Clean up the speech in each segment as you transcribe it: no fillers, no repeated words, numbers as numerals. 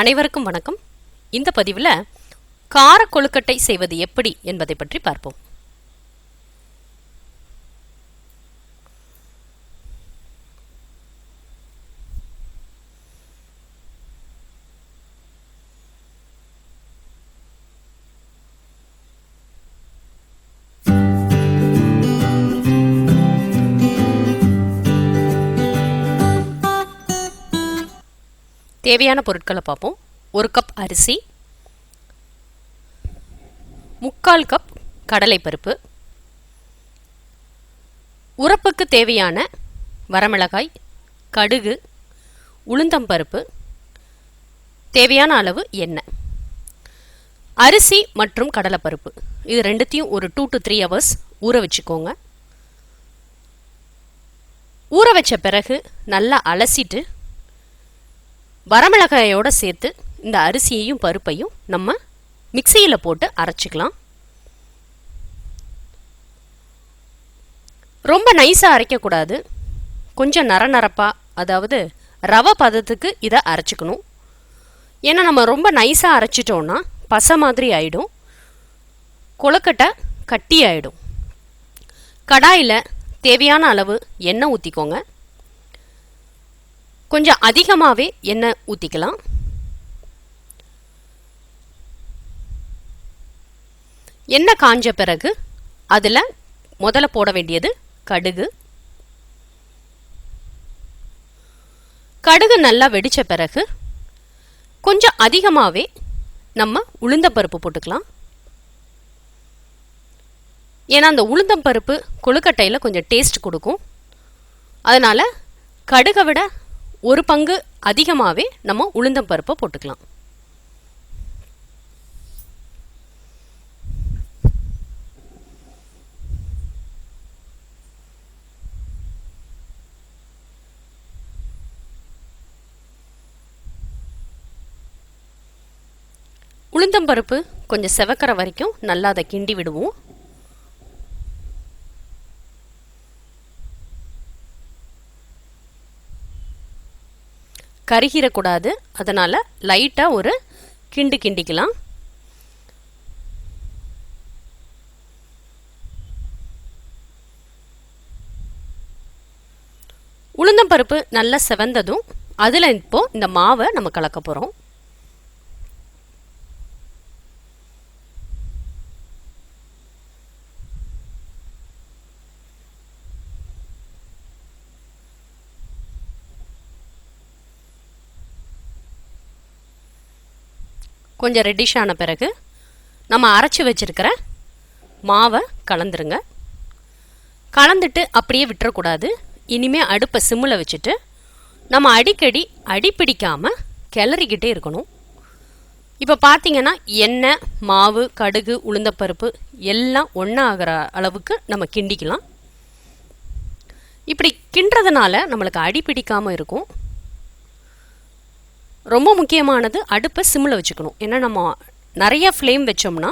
அனைவருக்கும் வணக்கம். இந்த பதிவில் கார கொழுக்கட்டை செய்வது எப்படி என்பதை பற்றி பார்ப்போம். தேவையான பொருட்களை பார்ப்போம். 1 கப் அரிசி, 3/4 கப் கடலைப்பருப்பு, உரப்புக்கு தேவையான வரமிளகாய், கடுகு, உளுந்தம்பருப்பு, தேவையான அளவு எண்ணெய். அரிசி மற்றும் கடலைப்பருப்பு இது ரெண்டுத்தையும் ஒரு 2 to 3 hours ஊற வச்சுக்கோங்க. ஊற வச்ச பிறகு நல்லா அலசிட்டு வரமிளகாயோடு சேர்த்து இந்த அரிசியையும் பருப்பையும் நம்ம மிக்சியில் போட்டு அரைச்சிக்கலாம். ரொம்ப நைஸாக அரைக்கக்கூடாது, கொஞ்சம் நரநரப்பாக, அதாவது ரவை பதத்துக்கு இதை அரைச்சிக்கணும். ஏன்னா நம்ம ரொம்ப நைஸாக அரைச்சிட்டோன்னா பசை மாதிரி ஆகிடும், கொழுக்கட்டை கட்டி ஆகிடும். கடாயில் தேவையான அளவு எண்ணெய் ஊற்றிக்கோங்க. கொஞ்சம் அதிகமாகவே எண்ணெய் ஊற்றிக்கலாம். எண்ணெய் காஞ்ச பிறகு அதில் முதல்ல போட வேண்டியது கடுகு. கடுகு நல்லா வெடித்த பிறகு கொஞ்சம் அதிகமாகவே நம்ம உளுந்தம்பருப்பு போட்டுக்கலாம். ஏன்னா அந்த உளுந்தம்பருப்பு கொழுக்கட்டையில் கொஞ்சம் டேஸ்ட் கொடுக்கும். அதனால் கடுகை விட 1 பங்கு அதிகமாகவே நம்ம உளுந்தம்பருப்பை போட்டுக்கலாம். உளுந்தம்பருப்பு கொஞ்சம் செவக்கிற வரைக்கும் நல்லா அதை கிண்டி விடுவோம். கருகிடக்கூடாது, அதனால் லைட்டாக ஒரு கிண்டிக்கலாம். உளுந்தம்பருப்பு நல்லா செவந்ததும் அதில் இப்போ இந்த மாவை நம்ம கலக்க போகிறோம். கொஞ்சம் ரெட்டிஷ் ஆன பிறகு நம்ம அரைச்சி வச்சுருக்கிற மாவை கலந்துருங்க. கலந்துட்டு அப்படியே விட்டுறக்கூடாது. இனிமேல் அடுப்பை சிம்மில் வச்சுட்டு நம்ம அடிக்கடி அடிப்பிடிக்காமல் கிளறிக்கிட்டே இருக்கணும். இப்போ பார்த்தீங்கன்னா எண்ணெய், மாவு, கடுகு, உளுந்தப்பருப்பு எல்லாம் ஒன்றா ஆகிற அளவுக்கு நம்ம கிண்டிக்கலாம். இப்படி கிண்டுறதுனால நம்மளுக்கு அடிப்பிடிக்காமல் இருக்கும். ரொம்ப முக்கியமானது அடுப்பை சிம்மில் வச்சுக்கணும். ஏன்னா நம்ம நிறையா ஃப்ளேம் வச்சோம்னா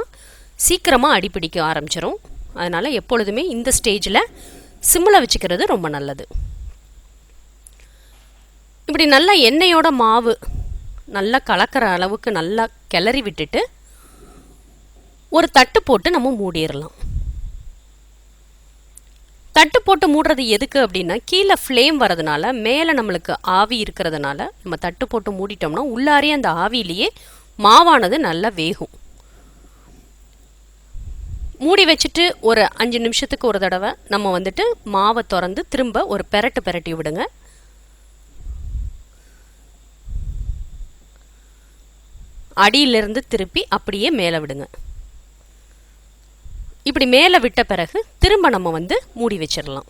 சீக்கிரமாக அடிப்பிடிக்க ஆரம்பிச்சிடும். அதனால் எப்பொழுதுமே இந்த ஸ்டேஜில் சிம்மில் வச்சுக்கிறது ரொம்ப நல்லது. இப்படி நல்லா எண்ணெயோட மாவு நல்லா கலக்கிற அளவுக்கு நல்லா கிளறி விட்டுட்டு ஒரு தட்டு போட்டு நம்ம மூடிடலாம். தட்டு போட்டு மூடுறது எதுக்கு அப்படின்னா, கீழே ஃப்ளேம் வரதுனால, மேலே நம்மளுக்கு ஆவி இருக்கிறதுனால நம்ம தட்டு போட்டு மூடிட்டோம்னா உள்ளாரே அந்த ஆவியிலேயே மாவானது நல்லா வேகும். மூடி வச்சுட்டு ஒரு 5 நிமிஷத்துக்கு ஒரு தடவை நம்ம வந்துட்டு மாவை திறந்து திரும்ப ஒரு பெரட்டி விடுங்க. அடியிலிருந்து திருப்பி அப்படியே மேலே விடுங்க. இப்படி மேலே விட்ட பிறகு திரும்ப நம்ம மூடி வச்சிடலாம்.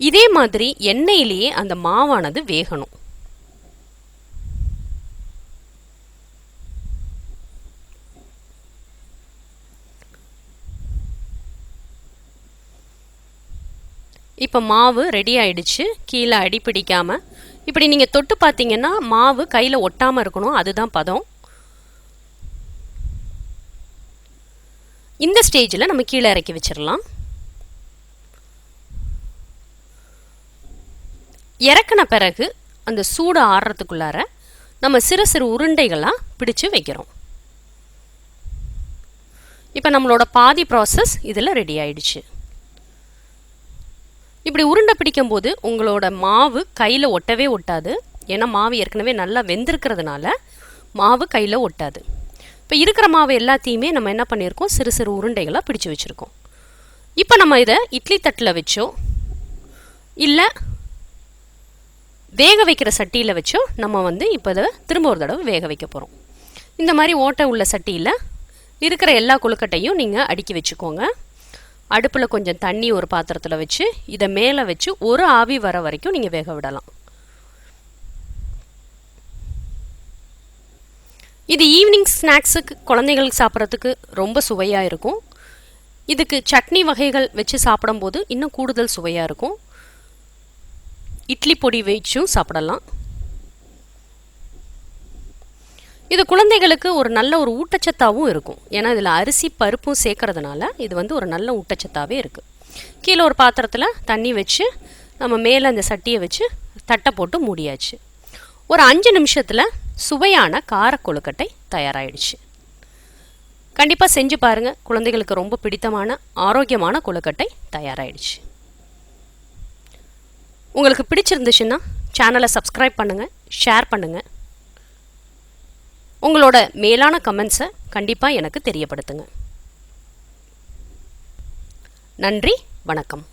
இதே மாதிரி எண்ணெயிலேயே அந்த மாவானது வேகணும். இப்போ மாவு ரெடி ஆயிடுச்சு. கீழே அடி பிடிக்காமல் இப்படி நீங்கள் தொட்டு பார்த்தீங்கன்னா மாவு கையில் ஒட்டாமல் இருக்கணும், அதுதான் பதம். இந்த ஸ்டேஜில் நம்ம கீழே இறக்கி வச்சிடலாம். இறக்கின பிறகு அந்த சூடு ஆறுறதுக்குள்ளார நம்ம சிறு சிறு உருண்டைகளாக பிடிச்சு வைக்கிறோம். இப்போ நம்மளோட பாதி ப்ராசஸ் இதில் ரெடி ஆயிடுச்சு. இப்படி உருண்டை பிடிக்கும்போது உங்களோட மாவு கையில் ஒட்டவே ஒட்டாது. ஏன்னா மாவு ஏற்கனவே நல்லா வெந்திருக்கிறதுனால மாவு கையில் ஒட்டாது. இப்போ இருக்கிற மாவு எல்லாத்தையுமே நம்ம என்ன பண்ணியிருக்கோம், சிறு சிறு உருண்டைகளாக பிடிச்சு வச்சுருக்கோம். இப்போ நம்ம இதை இட்லி தட்டில் வச்சோ இல்லை வேக வைக்கிற சட்டியில் வச்சோ நம்ம இப்போ இதை திரும்ப ஒரு தடவை வேக வைக்க போகிறோம். இந்த மாதிரி ஓட்டை உள்ள சட்டியில் இருக்கிற எல்லா கொழுக்கட்டையும் நீங்கள் அடுக்கி வச்சுக்கோங்க. அடுப்பில் கொஞ்சம் தண்ணி ஒரு பாத்திரத்தில் வச்சு இதை மேலே வச்சு ஒரு ஆவி வர வரைக்கும் நீங்கள் வேக விடலாம். இது ஈவினிங் ஸ்நாக்ஸுக்கு குழந்தைகளுக்கு சாப்பிட்றதுக்கு ரொம்ப சுவையாக இருக்கும். இதுக்கு சட்னி வகைகள் வச்சு சாப்பிடும்போது இன்னும் கூடுதல் சுவையாக இருக்கும். இட்லி பொடி வச்சும் சாப்பிடலாம். இது குழந்தைகளுக்கு ஒரு நல்ல ஒரு ஊட்டச்சத்தாகவும் இருக்கும். ஏன்னா இதில் அரிசி பருப்பும் சேர்க்கறதுனால இது ஒரு நல்ல ஊட்டச்சத்தாகவே இருக்குது. கீழே ஒரு பாத்திரத்தில் தண்ணி வச்சு நம்ம மேலே அந்த சட்டியை வச்சு தட்டை போட்டு மூடியாச்சு. ஒரு 5 நிமிஷத்தில் சுவையான கார கொழுக்கட்டை தயாராகிடுச்சு. கண்டிப்பாக செஞ்சு பாருங்கள். குழந்தைகளுக்கு ரொம்ப பிடித்தமான ஆரோக்கியமான கொழுக்கட்டை தயாராகிடுச்சு. உங்களுக்கு பிடிச்சிருந்துச்சுன்னா சேனலை சப்ஸ்கிரைப் பண்ணுங்கள், ஷேர் பண்ணுங்கள். உங்களோட மேலான கமெண்ட்ஸை கண்டிப்பாக எனக்கு தெரியப்படுத்துங்க. நன்றி, வணக்கம்.